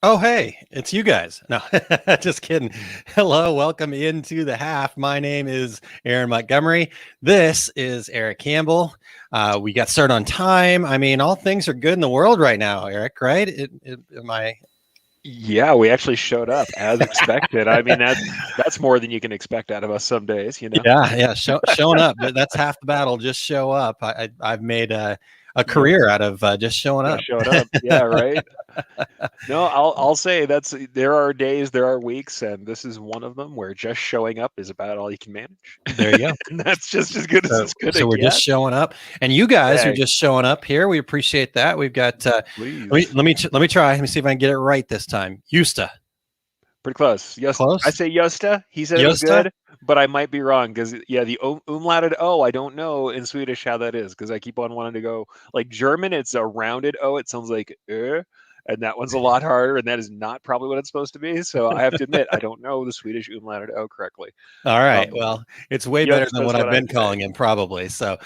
Oh, hey, it's you guys. No, just kidding. Hello, welcome into the half. My name is Aaron Montgomery. This is Erich Campbell. We got started on time. I mean, all things are good in the world right now, Eric, right? Am I? Yeah, we actually showed up as expected. I mean, that's more than you can expect out of us some days, you know. Yeah. Showing up. That's half the battle. Just show up. I've made a Yep, career out of just showing just up. showing up. Yeah, right. No, I'll say there are days, there are weeks, and this is one of them where just showing up is about all you can manage, There you go. and that's just as good as So, it's gonna so we're just get. showing up, and you guys are Yeah, just showing up here. We appreciate that. We've got. please. Let me try. Let me see if I can get it right this time. Yusta, Pretty close. Yes, I close. say Josta. He said it was Yusta. good, but I might be wrong because yeah, the umlauted O. I don't know in Swedish how that is because I keep on wanting to go like German. It's a rounded O. It sounds like and that one's a lot harder, and that is not probably what it's supposed to be. So I have to admit I don't know the Swedish umlauted O correctly. All right. Um, Well, it's way better Josta than is what what I've I been say. calling him, probably. So,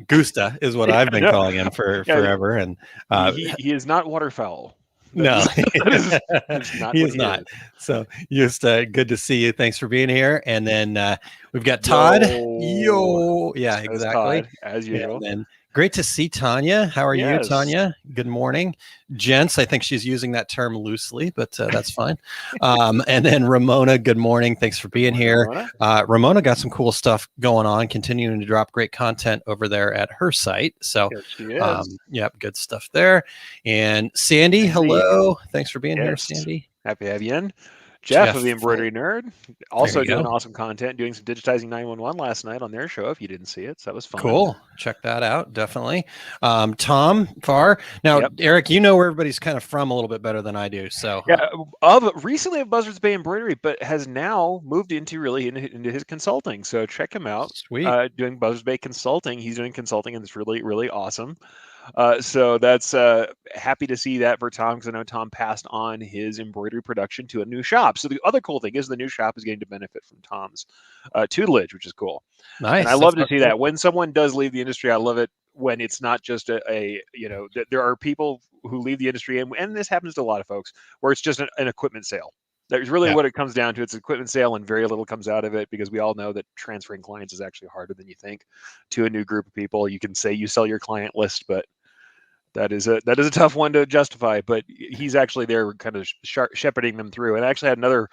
Gusta is what Yeah, I've been no, calling him for yeah, forever, and he uh, he he is not waterfowl. That no, is that is not he what is he is. not. So, Yusta, good to see you. Thanks for being here. And then we've got Todd. Yo, Yo, yeah, says exactly. Todd as And usual. then great to see Tanya. How are you, Yes. Tanya? Good morning. Gents, I think she's using that term loosely, but that's fine. And then Ramona, good morning. Thanks for Good being morning, here. Ramona. Ramona got some cool stuff going on, continuing to drop great content over there at her site. So, Yes, she is. yep, good stuff there. And Sandy, Sandy, hello. Thanks for being here, yes. Sandy. Happy to have you in. Jeff of Jeff, the Embroidery Nerd, there also you doing go. awesome content, doing some digitizing 911 last night on their show if you didn't see it. So that was fun. Cool. Check that out. Definitely. Tom Farr. Now, Yep. Eric, you know where everybody's kind of from a little bit better than I do. So, Yeah, of recently of Buzzards Bay Embroidery, but has now moved into really into his consulting. So check him out. sweet. Doing Buzzards Bay Consulting. He's doing consulting and it's really, really awesome. So that's happy to see that for Tom because I know Tom passed on his embroidery production to a new shop. So the other cool thing is the new shop is getting to benefit from Tom's tutelage, which is cool. And I Nice. That's love to see cool. that when someone does leave the industry. I love it when it's not just a there are people who leave the industry and this happens to a lot of folks where it's just an equipment sale. That's really Yeah. what it comes down to. It's an equipment sale and very little comes out of it because we all know that transferring clients is actually harder than you think to a new group of people. You can say you sell your client list, but that is a tough one to justify, but he's actually there, kind of shepherding them through. And I actually had another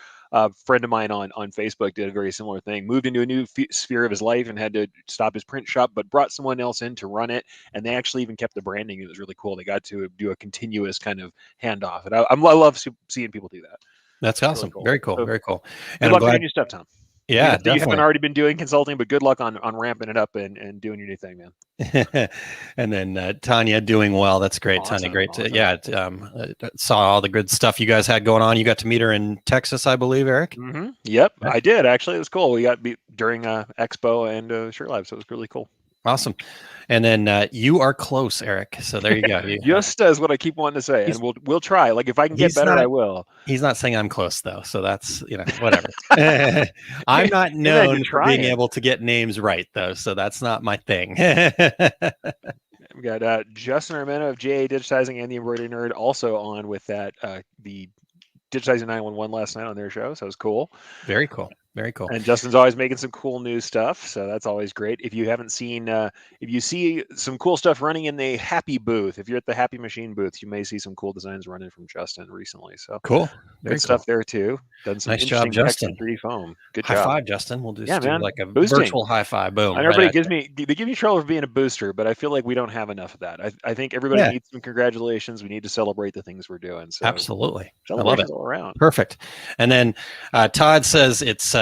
friend of mine on Facebook did a very similar thing. Moved into a new sphere of his life and had to stop his print shop, but brought someone else in to run it. And they actually even kept the branding. It was really cool. They got to do a continuous kind of handoff, and I love seeing people do that. That's It's really awesome. cool. Very cool. So Very cool. And good I'm luck on your glad. new stuff, Tom. I mean, Yeah, not that you haven't definitely. already been doing consulting, but good luck on ramping it up and doing your new thing, man. And then Tanya doing well. That's great, Tanya. Awesome, Great to awesome. yeah. Saw all the good stuff you guys had going on. You got to meet her in Texas, I believe, Eric. Yep, Yeah. I did actually. It was cool. We got beat during Expo and Shirt Live, so it was really cool. Awesome. And then you are close, Eric. So there you go. Just as what I keep wanting to say, and He's we'll try. Like if I can get he's better, not I will. he's not saying I'm close though. So that's whatever. I'm Hey, not hey man, you're known for being trying. able to get names right though. So that's not my thing. We got Justin Armeno of JA Digitizing and the Embroidery Nerd also on with that the Digitizing 911 last night on their show, so it was cool. Very cool. Very cool. And Justin's always making some cool new stuff, so that's always great. If you haven't seen, if you see some cool stuff running in the Happy booth, if you're at the Happy Machine booth, you may see some cool designs running from Justin recently. So Cool. good Very stuff cool. there too. Done some Nice job, interesting texture Justin. 3D foam. Good High job. five, Justin. We'll Yeah, just do man. like a Boosting. virtual high five. I Boom. know Right everybody at gives you. me they give me trouble for being a booster, but I feel like we don't have enough of that. I think everybody Yeah, needs some congratulations. We need to celebrate the things we're doing. So absolutely. I love it. celebrations all around. Perfect. And then Todd says it's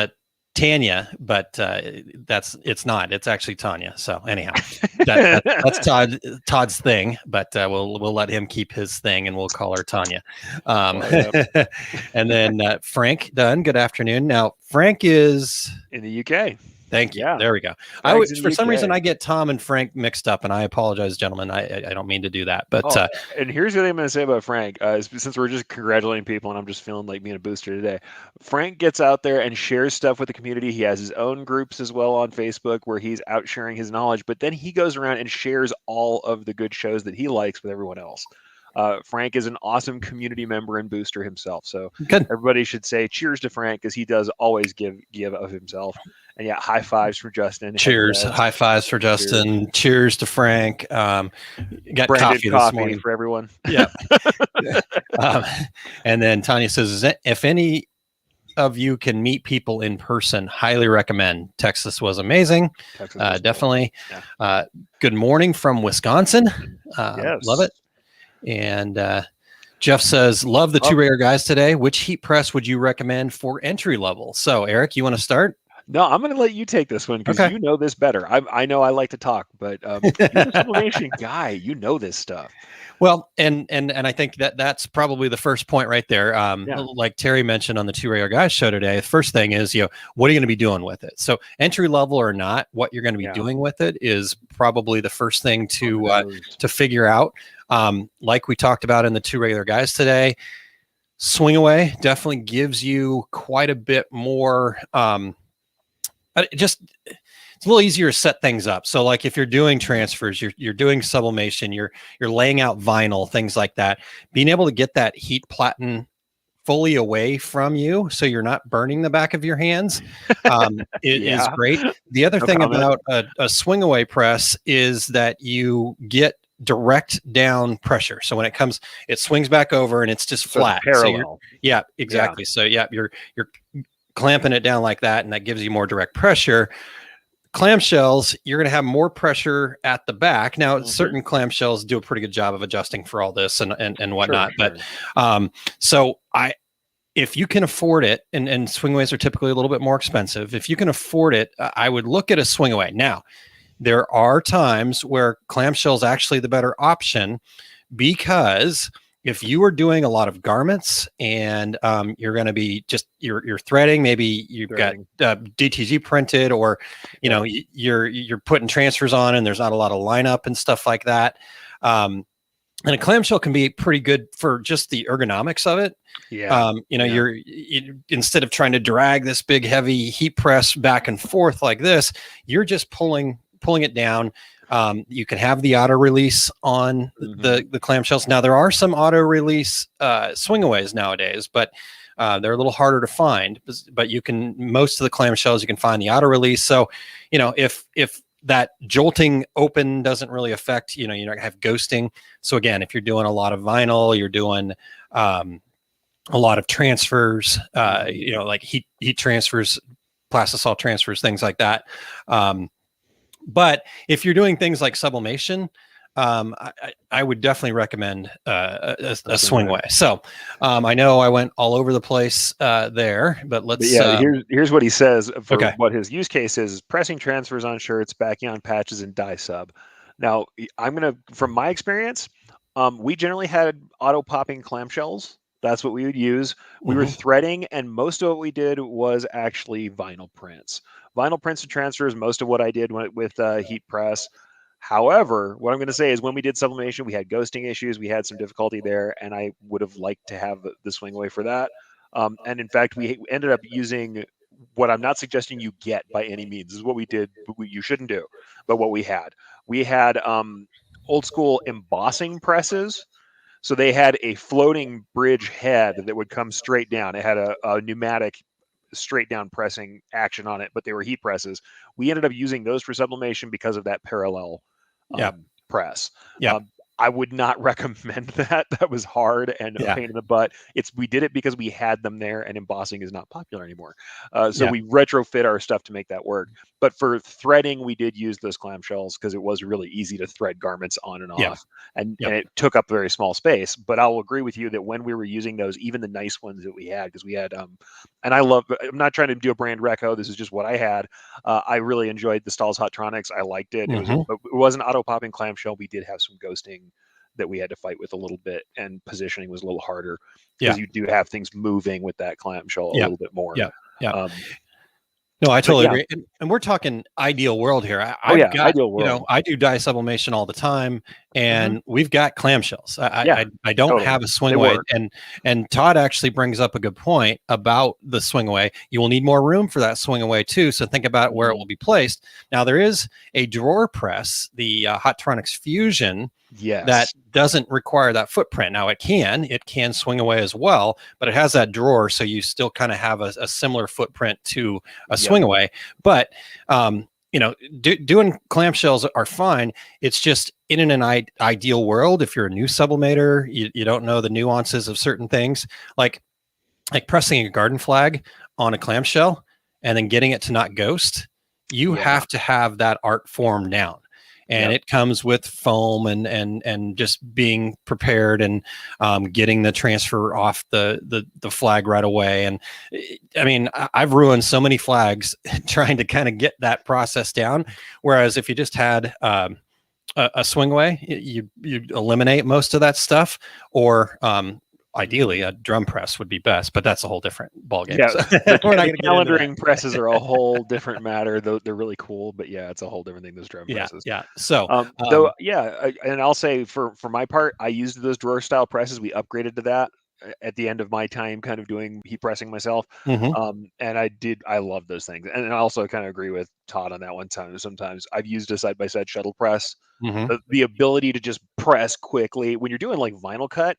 Tanya, but it's not. It's actually Tanya. So anyhow, that's Todd's thing, but we'll let him keep his thing, and we'll call her Tanya. Well, yeah. And then Frank Dunn. Good afternoon. Now Frank is. In the UK. Thank you. Yeah. There we go. Frank's in the For some reason UK. I get Tom and Frank mixed up, and I apologize, gentlemen. I don't mean to do that, but Oh, and here's what I'm going to say about Frank. Since we're just congratulating people, and I'm just feeling like being a booster today, Frank gets out there and shares stuff with the community. He has his own groups as well on Facebook where he's out sharing his knowledge. But then he goes around and shares all of the good shows that he likes with everyone else. Frank is an awesome community member and booster himself. So Good. everybody should say cheers to Frank, because he does always give of himself. And yeah, high fives for Justin. Cheers. Head High fives for Justin. Cheers to Frank. Got branded coffee this morning for everyone. Yeah. And then Tanya says, if any of you can meet people in person, highly recommend. Texas was amazing. Definitely. Yeah. Good morning from Wisconsin. Yes. Love it. And Jeff says, love the two rare guys today. Which heat press would you recommend for entry level? So Eric, you want to start? No, I'm going to let you take this one, because you know this better. I know I like to talk, but you're the sublimation guy. You know this stuff. Well, and I think that's probably the first point right there. Like Terry mentioned on the Two Rare Guys show today, the first thing is, what are you going to be doing with it? So entry level or not, what you're going to be doing with it is probably the first thing to figure out. Like we talked about in the Two Regular Guys today, swing away definitely gives you quite a bit more. It's a little easier to set things up. So like if you're doing transfers, you're doing sublimation, you're laying out vinyl, things like that, being able to get that heat platen fully away from you so you're not burning the back of your hands is great. The other thing about a swing away press is that you get direct down pressure. So when it comes, it swings back over and it's just flat. Parallel. So exactly. So you're clamping it down like that, and that gives you more direct pressure. Clamshells, you're going to have more pressure at the back. Now, certain clamshells do a pretty good job of adjusting for all this and whatnot. Sure. But so if you can afford it, and swingaways are typically a little bit more expensive. If you can afford it, I would look at a swingaway. Now, there are times where clamshell is actually the better option, because if you are doing a lot of garments and you're going to be you're threading, maybe you've got DTG printed, or you're putting transfers on and there's not a lot of lineup and stuff like that. And a clamshell can be pretty good for just the ergonomics of it. You're instead of trying to drag this big heavy heat press back and forth like this, you're just pulling it down. You can have the auto release on the clamshells. Now there are some auto release swingaways nowadays, but they're a little harder to find. But most of the clamshells you can find the auto release. So if that jolting open doesn't really affect, you're not gonna have ghosting. So again, if you're doing a lot of vinyl, you're doing a lot of transfers, like heat transfers, plastisol transfers, things like that. But if you're doing things like sublimation, I would definitely recommend a swingaway. So I know I went all over the place there, but let's. Here's what he says for what his use case is: pressing transfers on shirts, backing on patches, and dye sub. Now, from my experience, we generally had auto popping clamshells. That's what we would use. We were threading, and most of what we did was actually vinyl prints. Vinyl prints and transfers, most of what I did with heat press. However, what I'm going to say is when we did sublimation, we had ghosting issues. We had some difficulty there, and I would have liked to have the swing away for that. And in fact, we ended up using what I'm not suggesting you get by any means. This is what we did. You shouldn't do, but what we had. We had old school embossing presses. So they had a floating bridge head that would come straight down. It had a pneumatic straight down pressing action on it, but they were heat presses. We ended up using those for sublimation because of that parallel press. I would not recommend that. That was hard and a pain in the butt. We did it because we had them there, and embossing is not popular anymore. So we retrofit our stuff to make that work. But for threading, we did use those clamshells because it was really easy to thread garments on and off, and it took up a very small space. But I'll agree with you that when we were using those, even the nice ones that we had, because we had, and I'm not trying to do a brand reco. This is just what I had. I really enjoyed the Stahl's Hottronics. I liked it. It was an auto popping clamshell. We did have some ghosting that we had to fight with a little bit, and positioning was a little harder because you do have things moving with that clamshell a little bit more. No, I totally agree. And we're talking ideal world here. Ideal world. I do dye sublimation all the time, and we've got clamshells. I don't have a swingaway. And Todd actually brings up a good point about the swingaway. You will need more room for that swingaway too. So think about where it will be placed. Now there is a drawer press, the Hottronics Fusion, that Yes. doesn't require that footprint. Now it can swing away as well, but it has that drawer, so you still kind of have a similar footprint to a Yep. swing away. But doing clamshells are fine. It's just in an ideal world, if you're a new sublimator, you don't know the nuances of certain things, like pressing a garden flag on a clamshell and then getting it to not ghost. You have to have that art form down, and it comes with foam and just being prepared and getting the transfer off the flag right away. And I mean, I've ruined so many flags trying to kind of get that process down. Whereas if you just had a swing away, you eliminate most of that stuff, or ideally a drum press would be best, but that's a whole different ballgame. Yeah, So the we're not going to get into calendaring that. presses are a whole different matter, though they're really cool. But yeah, it's a whole different thing. Those drum presses. Yeah. So, Though, yeah, and I'll say for my part, I used those drawer style presses. We upgraded to that at the end of my time, kind of doing heat pressing myself. mhm, And I love those things. And I also kind of agree with Todd on that one time. Sometimes I've used a side by side shuttle press. mhm, The ability to just press quickly when you're doing like vinyl cut,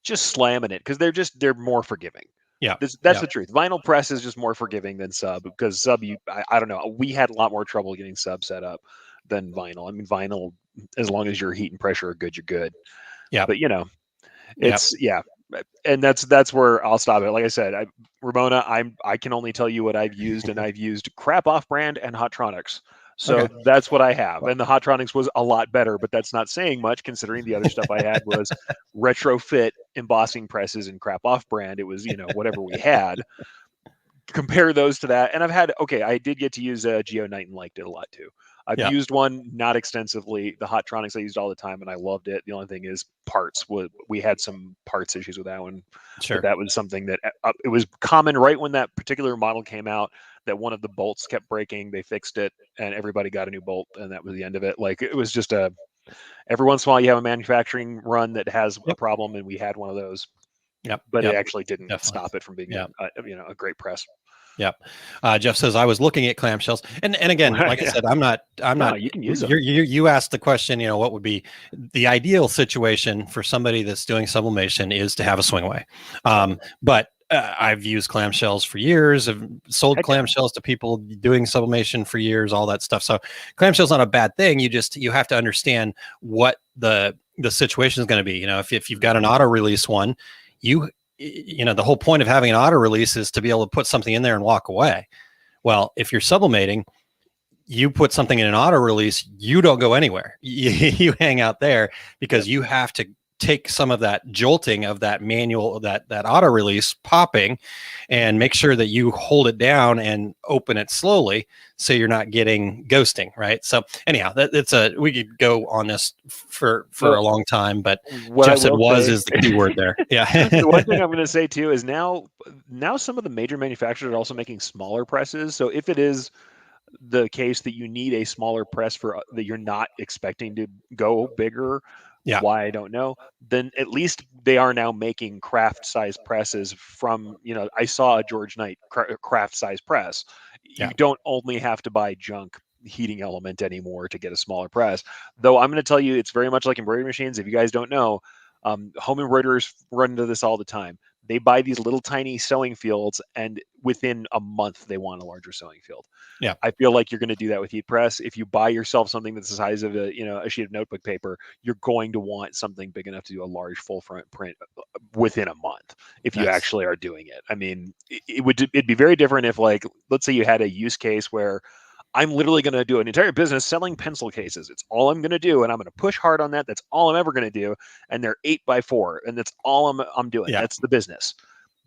just slamming it because they're more forgiving. yeah, That's yeah, the truth. Vinyl press is just more forgiving than sub because sub, I don't know. We had a lot more trouble getting sub set up than vinyl. I mean, vinyl, as long as your heat and pressure are good, you're good. yeah, But yeah. it's yeah, and that's where I'll stop it. Like I said, Ramona, I can only tell you what I've used, and I've used crap off brand and Hotronics. So Okay. that's what I have. And the Hotronics was a lot better, but that's not saying much considering the other stuff I had was retrofit embossing presses and crap off brand. It was, whatever we had. Compare those to that. And I did get to use a Geo Knight and liked it a lot too. I've Yeah, used one, not extensively. The Hotronics I used all the time and I loved it. The only thing is parts. We had some parts issues with that one, but sure. that was something that it was common right when that particular model came out that one of the bolts kept breaking. They fixed it and everybody got a new bolt and that was the end of it. Like it was just every once in a while you have a manufacturing run that has a Yep, problem and we had one of those, yep, but it yep, actually didn't definitely. stop it from being Yeah. a great press. Yep. Jeff says I was looking at clamshells, and again, like I Yeah. said, I'm not. No, you can use them. You asked the question. What would be the ideal situation for somebody that's doing sublimation is to have a swing away. But I've used clamshells for years. I've sold Heck yeah. clamshells to people doing sublimation for years. All that stuff. So clamshells not a bad thing. You have to understand what the situation is going to be. If you've got an auto release one, you the whole point of having an auto release is to be able to put something in there and walk away. Well, if you're sublimating, you put something in an auto release, you don't go anywhere. You hang out there because you have to take some of that jolting of that manual, that auto release popping, and make sure that you hold it down and open it slowly so you're not getting ghosting, right? So anyhow, we could go on this for Well, a long time, but what I Jeff said will was say, is the key word there. Yeah. the one thing I'm going to say too is now some of the major manufacturers are also making smaller presses. So if it is the case that you need a smaller press for that you're not expecting to go bigger, Yeah. why I don't know, then at least they are now making craft size presses from, I saw a George Knight craft size press. You Yeah. don't only have to buy junk heating element anymore to get a smaller press. Though I'm going to tell you, it's very much like embroidery machines. If you guys don't know, home embroiderers run into this all the time. They buy these little tiny sewing fields, and within a month, they want a larger sewing field. Yeah. I feel like you're going to do that with heat press. If you buy yourself something that's the size of a sheet of notebook paper, you're going to want something big enough to do a large full front print within a month if you Nice. actually are doing it. I mean, it'd be very different if, like, let's say you had a use case where I'm literally going to do an entire business selling pencil cases. It's all I'm going to do, and I'm going to push hard on that. That's all I'm ever going to do, and they're 8x4, and that's all I'm doing. Yeah. That's the business.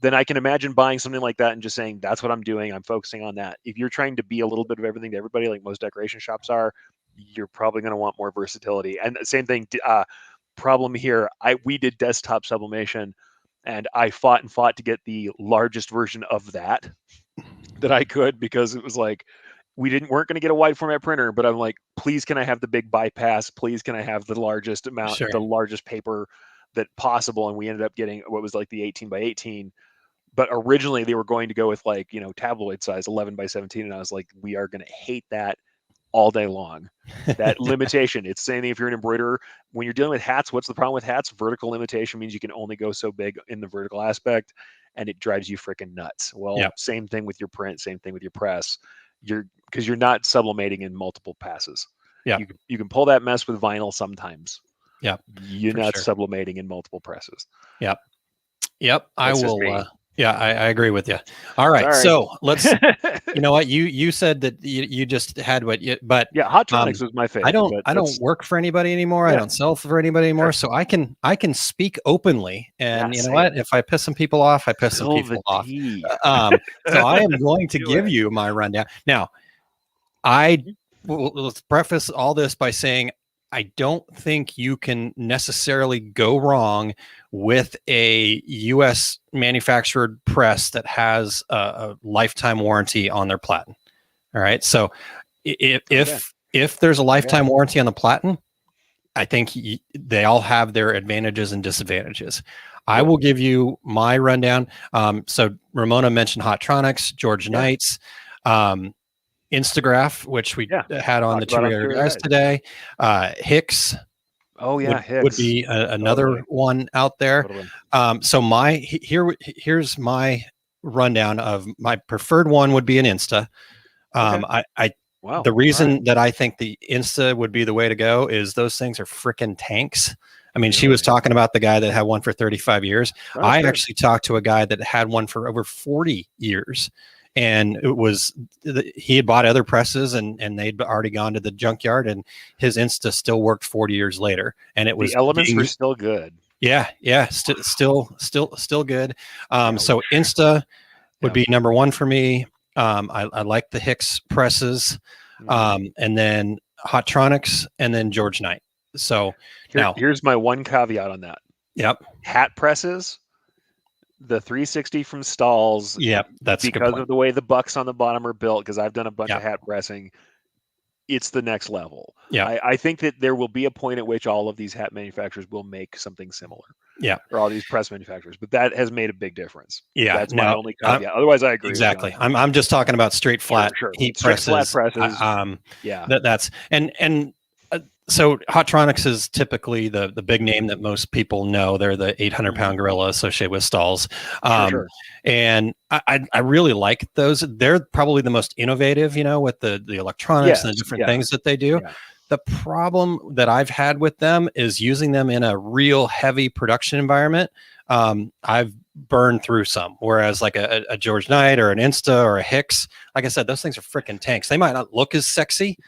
Then I can imagine buying something like that and just saying, that's what I'm doing. I'm focusing on that. If you're trying to be a little bit of everything to everybody, like most decoration shops are, you're probably going to want more versatility. And the same thing, problem here. We did desktop sublimation, and I fought and fought to get the largest version of that I could, because it was like, weren't going to get a wide format printer, but I'm like, please, can I have the big bypass? Please, can I have the largest amount, Sure. the largest paper that possible? And we ended up getting what was like the 18 by 18. But originally they were going to go with, like, tabloid size 11 by 17. And I was like, we are going to hate that all day long. That limitation, it's saying if you're an embroiderer, when you're dealing with hats, what's the problem with hats? Vertical limitation means you can only go so big in the vertical aspect, and it drives you freaking nuts. Well, Yep. same thing with your print, same thing with your press. Because you're not sublimating in multiple passes. Yep. You can pull that mess with vinyl sometimes. Yep. You're For not sure. sublimating in multiple presses. Yep. Yep. I That's just will. me. Yeah, I agree with you. All right. Sorry. So let's, you know what, you said that you just had what you, but Yeah, Hottronics was my favorite. But I don't work for anybody anymore. I Yeah. don't sell for anybody anymore. Sure. So I can speak openly, and Yeah, you know say what? it. If I piss some people off, I piss some Spill people the off. tea. So I am going to Do give it. you my rundown. Now, I Mhm. let's preface all this by saying I don't think you can necessarily go wrong with a U.S. manufactured press that has a lifetime warranty on their platen. All right. So if there's a lifetime warranty on the platen, I think they all have their advantages and disadvantages. I will give you my rundown. So Ramona mentioned Hottronics, George Knights, Instagraph, which we had on the Two Other Guys today. Hicks. Oh yeah, would be another one out there. So here's my rundown of my preferred one would be an Insta. The reason that I think the Insta would be the way to go is those things are freaking tanks. I mean, she was talking about the guy that had one for 35 years. I actually talked to a guy that had one for over 40 years. And it was, he had bought other presses and they'd already gone to the junkyard, and his Insta still worked 40 years later. And it was, the elements were still good. Yeah. Still good. So Insta would be number one for me. I like the Hicks presses, and then Hottronics, and then George Knight. So here's my one caveat on that. Yep. Hat presses, the 360 from Stalls. Yep. That's because of the way the bucks on the bottom are built, because I've done a bunch of hat pressing. It's the next level. Yeah. I think that there will be a point at which all of these hat manufacturers will make something similar. Yeah. Or all these press manufacturers, but that has made a big difference. Yeah. That's my only caveat. Otherwise, I agree. Exactly. I'm just talking about straight flat heat presses. Flat presses. That's so Hottronics is typically the big name that most people know. They're the 800-pound gorilla associated with Stalls. And I really like those. They're probably the most innovative, with the electronics and the different things that they do. The problem that I've had with them is using them in a real heavy production environment. I've burned through some, whereas like a George Knight or an Insta or a Hicks, like I said, those things are freaking tanks. They might not look as sexy,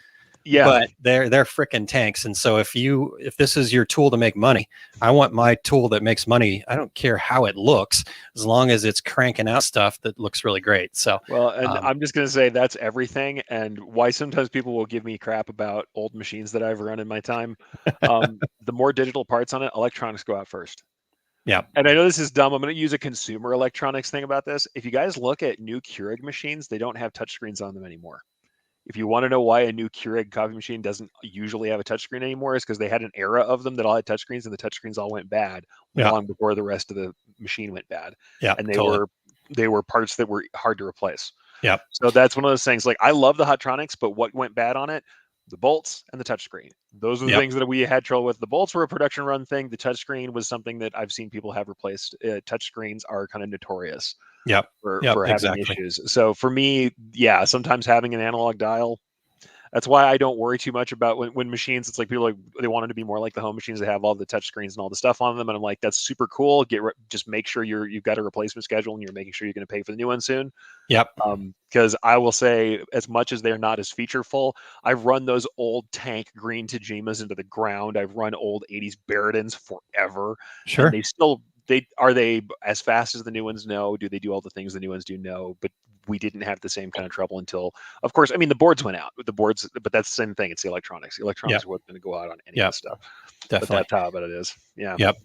but they're freaking tanks. And so if this is your tool to make money, I want my tool that makes money. I don't care how it looks, as long as it's cranking out stuff that looks really great. So, I'm just going to say that's everything. And why sometimes people will give me crap about old machines that I've run in my time. The more digital parts on it, electronics go out first. Yeah. And I know this is dumb. I'm going to use a consumer electronics thing about this. If you guys look at new Keurig machines, they don't have touchscreens on them anymore. If you want to know why a new Keurig coffee machine doesn't usually have a touchscreen anymore, is because they had an era of them that all had touchscreens, and the touchscreens all went bad long before the rest of the machine went bad. Yeah, and they were parts that were hard to replace. Yeah. So that's one of those things. Like, I love the Hottronics, but what went bad on it? The bolts and the touchscreen. Those are the things that we had trouble with. The bolts were a production run thing. The touchscreen was something that I've seen people have replaced. Touchscreens are kind of notorious. For having issues. So for me, sometimes having an analog dial, that's why I don't worry too much about when machines, it's like people they want it to be more like the home machines that have all the touch screens and all the stuff on them. And I'm like, that's super cool. Just make sure you've got a replacement schedule and you're making sure you're going to pay for the new one soon. Yep. Because I will say, as much as they're not as featureful, I've run those old tank green Tajimas into the ground. I've run old 80s Baradins forever. Sure. And are they as fast as the new ones? No. Do they do all the things the new ones do? No. But we didn't have the same kind of trouble until, of course, I mean, the boards went out with the boards, but that's the same thing. It's the electronics. The electronics weren't going to go out on any of the stuff. Definitely. But that's how it is. Yeah. Yep.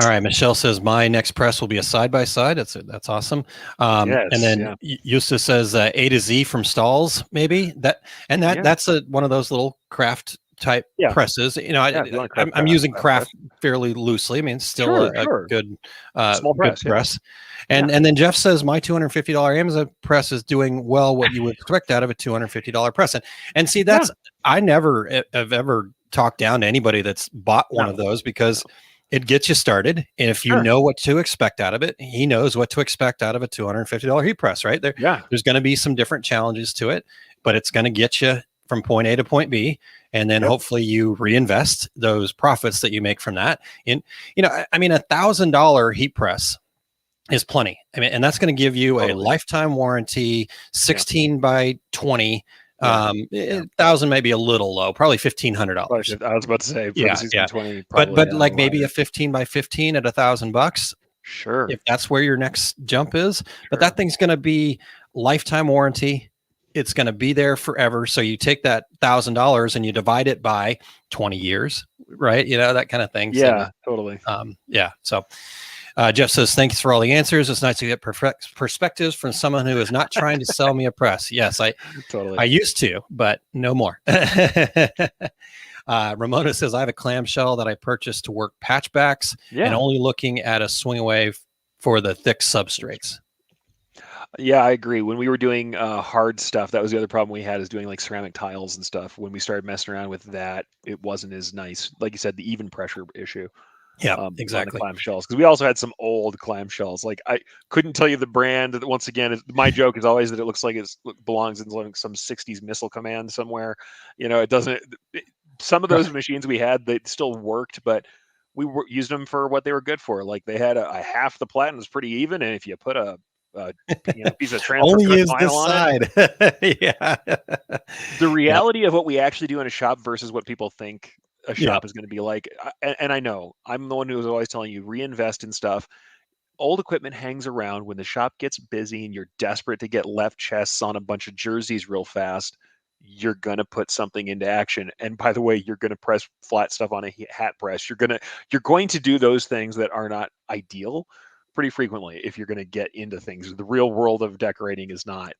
All right. Michelle says my next press will be a side-by-side. That's awesome. And then Eustace says A to Z from Stalls, maybe that's one of those little craft type presses. I'm using craft fairly loosely. I mean, it's still a good small press. And then Jeff says my $250 Amazon press is doing well what you would expect out of a $250 press. And see, that's I never have ever talked down to anybody that's bought one of No, those because it gets you started. And if you sure. know what to expect out of it, he knows what to expect out of a $250 heat press, right? Yeah. There's going to be some different challenges to it, but it's going to get you from point A to point B. And then Yep. hopefully you reinvest those profits that you make from that. And, I mean, $1,000 heat press is plenty. I mean, and that's going to give you a Totally. lifetime warranty, 16 by 20. Yeah. 1,000 may be a little low, probably $1,500. I was about to say for Yeah, the 16 yeah. 20, But probably a like little maybe higher. a 15 by 15 at $1,000, Sure. if that's where your next jump is. But Sure. that thing's going to be lifetime warranty. It's going to be there forever. So you take that $1,000 and you divide it by 20 years, right? That kind of thing. Yeah, totally. Yeah. So Jeff says, thanks for all the answers. It's nice to get perspectives from someone who is not trying to sell me a press. Yes, I Totally. used to, but no more. Ramona says, I have a clamshell that I purchased to work patchbacks and only looking at a swing away for the thick substrates. Yeah, I agree. When we were doing hard stuff, that was the other problem we had, is doing like ceramic tiles and stuff. When we started messing around with that, it wasn't as nice. Like you said, the even pressure issue. Yeah, On the exactly. clamshells, because we also had some old clamshells. Like, I couldn't tell you the brand. Once again, my joke is always that it looks like it belongs in like some 60s missile command somewhere. It doesn't. Some of those machines we had, they still worked, but we used them for what they were good for. Like, they had a half the platen was pretty even, and if you put a piece of transfer only use tile this on side. Yeah. The reality of what we actually do in a shop versus what people think a shop Yeah. is going to be like, and I know I'm the one who was always telling you, reinvest in stuff. Old equipment hangs around. When the shop gets busy and you're desperate to get left chests on a bunch of jerseys real fast, you're going to put something into action. And by the way, you're going to press flat stuff on a hat press. You're going to do those things that are not ideal pretty frequently if you're going to get into things. The real world of decorating is not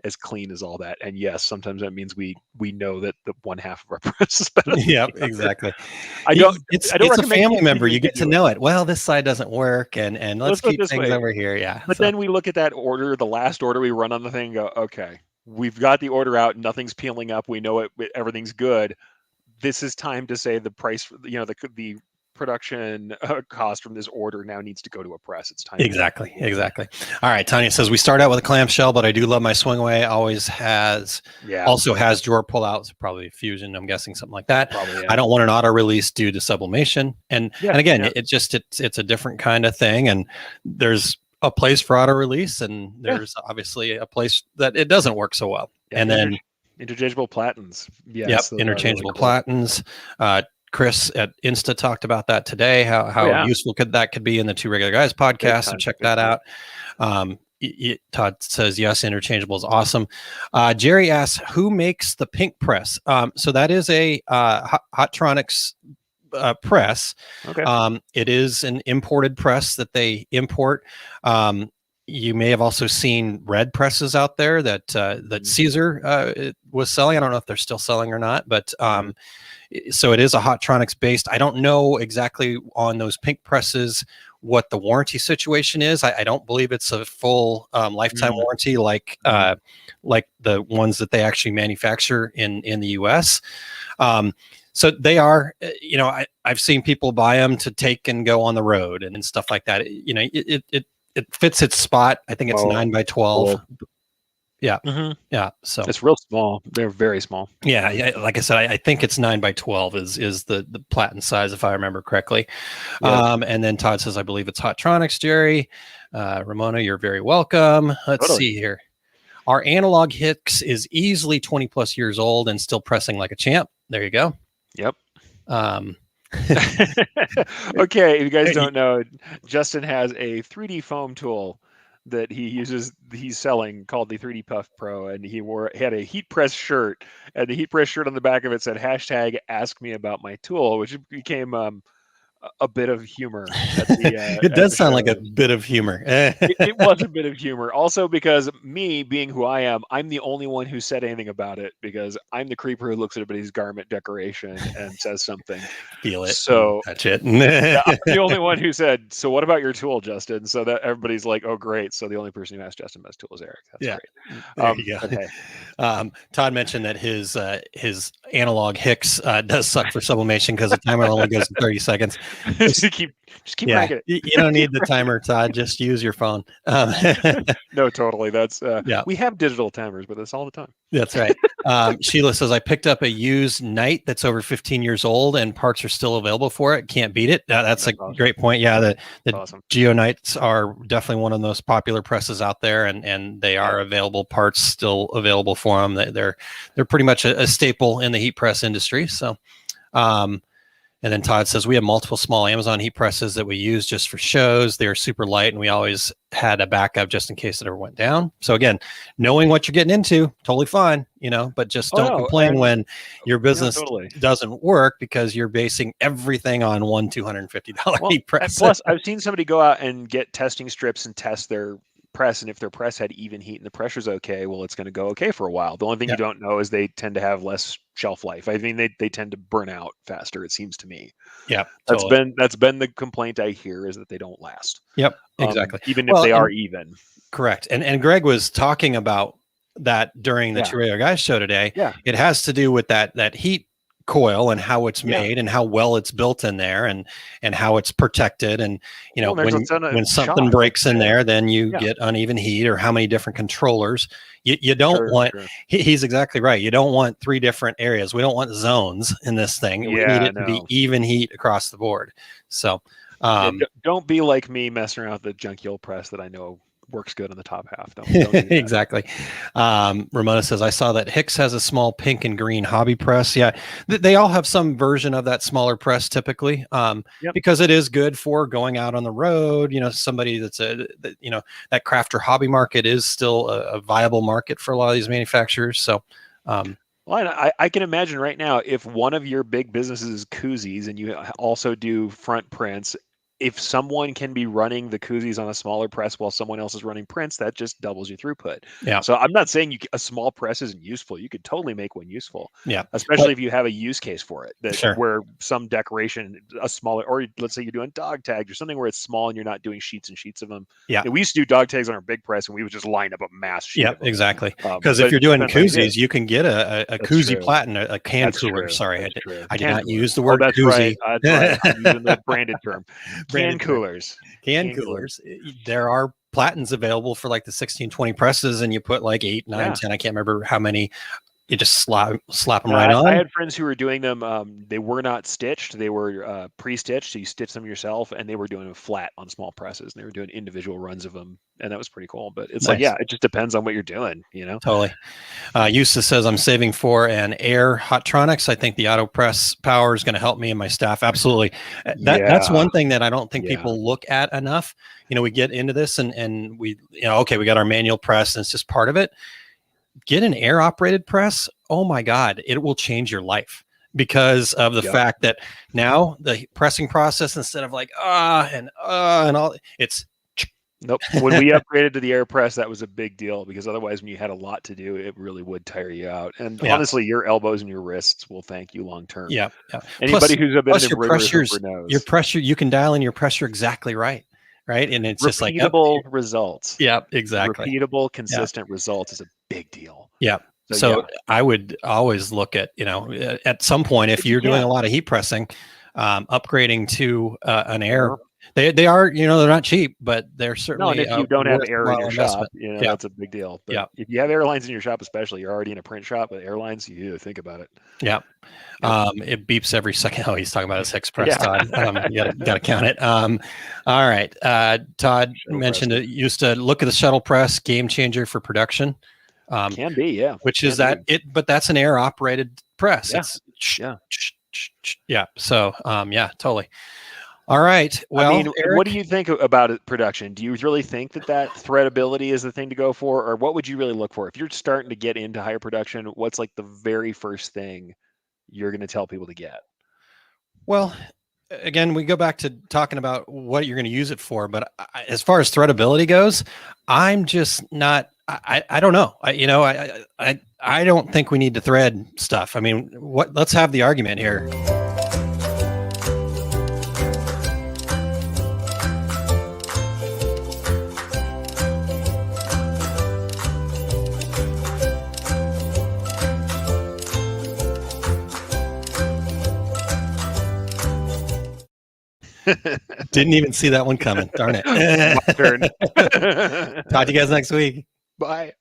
as clean as all that. And yes, sometimes that means we know that the one half of our press is better. Yeah, exactly. I don't It's a recommend family member. continuing You to get to do it. know it. Well, this side doesn't work, and let's Let's put it keep this things way. over here. Yeah. But then we look at that order, the last order we run on the thing, and go, okay, we've got the order out, nothing's peeling up, we know it, everything's good. This is time to say the price, the production cost from this order now needs to go to a press. It's time. Exactly. All right. Tanya says, we start out with a clamshell, but I do love my swing away. Also has drawer pullouts, probably fusion. I'm guessing something like that. Probably, yeah. I don't want an auto release due to sublimation. And again, it's a different kind of thing. And there's a place for auto release, and there's obviously a place that it doesn't work so well. Yeah, and then interchangeable platens. Yes. Interchangeable platens. Chris at Insta talked about that today, how useful that could be in the Two Regular Guys podcast. So check that out. Todd says, yes, interchangeable is awesome. Jerry asks, who makes the pink press? So that is a Hotronix press. Okay. It is an imported press that they import. You may have also seen red presses out there that Caesar was selling. I don't know if they're still selling or not, but so it is a Hotronix based. I don't know exactly on those pink presses what the warranty situation is. I don't believe it's a full lifetime warranty like the ones that they actually manufacture in the US. So they are, I've seen people buy them to take and go on the road and stuff like that. It fits its spot. I think it's 9 by 12. Cool. Yeah. Yeah. So it's real small. They're very small. Yeah. Like I said, I think it's 9 by 12 is the platen size, if I remember correctly. Yeah. And then Todd says, I believe it's Hotronix, Jerry. Ramona, you're very welcome. Let's see here. Our analog Hicks is easily 20 plus years old and still pressing like a champ. There you go. Yep. Okay, if you guys don't know, Justin has a 3D foam tool that he's selling called the 3D Puff Pro, and he had a heat press shirt, and the heat press shirt on the back of it said #ask me about my tool, which became a bit of humor at the It at does the sound like a show. bit of humor. It was a bit of humor. Also, because me being who I am, I'm the only one who said anything about it because I'm the creeper who looks at everybody's garment decoration and says something. Feel it, So touch it. yeah, I'm the only one who said, "So what about your tool, Justin?" So that everybody's like, "Oh, great." So the only person who asked Justin about his tool is Eric. That's Yeah, great. there you go. Okay. Todd mentioned that his analog Hicks does suck for sublimation because the timer only goes in 30 seconds. just keep Yeah, cranking it. you don't need the timer, Todd. Just use your phone. No, totally. That's Yeah, we have digital timers, but it's all the time. that's right. Sheila says, I picked up a used Knight that's over 15 years old and parts are still available for it. Can't beat it. That's a awesome. great point. Yeah, the Awesome. Geo Knights are definitely one of the most popular presses out there, and they are available. Parts still available for them. They're pretty much a staple in the heat press industry. So, and then Todd says, we have multiple small Amazon heat presses that we use just for shows. They're super light, and we always had a backup just in case it ever went down. So again, knowing what you're getting into, totally fine, but just don't complain when your business doesn't work because you're basing everything on one $250 heat press. Plus, I've seen somebody go out and get testing strips and test their press, and if their press had even heat and the pressure's okay, well, it's going to go okay for a while. The only thing you don't know is they tend to have less shelf life. I mean, they tend to burn out faster, it seems to me. Yeah, that's been the complaint I hear, is that they don't last. Yep, exactly. Even if they are even. Correct. And Greg was talking about that during the Two Radio Guys show today. Yeah, it has to do with that heat coil and how it's made and how well it's built in there and how it's protected. And when something breaks in there, then you get uneven heat, or how many different controllers. You don't want. He's exactly right. You don't want 3 different areas. We don't want zones in this thing. We need it to be even heat across the board. So don't be like me messing around with the junky old press that I know works good on the top half. Don't do exactly. Ramona says, I saw that Hicks has a small pink and green hobby press. Yeah, they all have some version of that smaller press typically, because it is good for going out on the road. Somebody that's that crafter hobby market is still a viable market for a lot of these manufacturers. So well, I can imagine right now, if one of your big businesses is koozies and you also do front prints, if someone can be running the koozies on a smaller press while someone else is running prints, that just doubles your throughput. Yeah. So I'm not saying a small press isn't useful. You could totally make one useful. Yeah. Especially if you have a use case for it, where some decoration, a smaller, or let's say you're doing dog tags or something where it's small and you're not doing sheets and sheets of them. Yeah. We used to do dog tags on our big press, and we would just line up a mass sheet. Yeah, exactly. Because if you're doing koozies, you can get a koozie platen, a can cooler. Sorry, I did not use the word koozie. Right. That's right. I'm using the branded term. Can coolers. Can coolers. There are platens available for like the 1620 presses, and you put like 8, 9, 10. I can't remember how many. You just slap them right on. I had friends who were doing them. They were not stitched. They were pre-stitched. So you stitch them yourself, and they were doing them flat on small presses. And they were doing individual runs of them, and that was pretty cool. But it's nice. It just depends on what you're doing, Totally. Eustace says, I'm saving for an Air Hotronics. I think the auto press power is going to help me and my staff. Absolutely. That's one thing that I don't think people look at enough. We get into this and we, okay, we got our manual press and it's just part of it. Get an air operated press. Oh my God, it will change your life because of the fact that now the pressing process, instead of like, and all, it's nope. When we upgraded to the air press, that was a big deal, because otherwise when you had a lot to do, it really would tire you out. And honestly, your elbows and your wrists will thank you long term. Yeah. Anybody who's a bit of your pressure, you can dial in your pressure exactly right. Right. And it's just like repeatable results. Yeah, exactly. Repeatable, consistent results is a big deal. Yeah. So I would always look at, at some point, if you're doing a lot of heat pressing, upgrading to an air. They are, they're not cheap, but they're certainly. No, and if you don't have air in your shop, investment. That's a big deal. But if you have airlines in your shop, especially, you're already in a print shop, but airlines, you think about it. Yeah. It beeps every second. Oh, he's talking about his Hicks press, Todd. You gotta count it. All right. Todd mentioned it used to look at the shuttle press, game changer for production. Can be, yeah. Which is but that's an air operated press. Yeah. Yeah. So, totally. All right. Well, I mean, Eric, what do you think about production? Do you really think that threadability is the thing to go for, or what would you really look for if you're starting to get into higher production? What's like the very first thing you're going to tell people to get? Well, again, we go back to talking about what you're going to use it for. But as far as threadability goes, I'm just not. I don't know. I don't think we need to thread stuff. I mean, what? Let's have the argument here. Didn't even see that one coming. Darn it. My turn. Talk to you guys next week. Bye.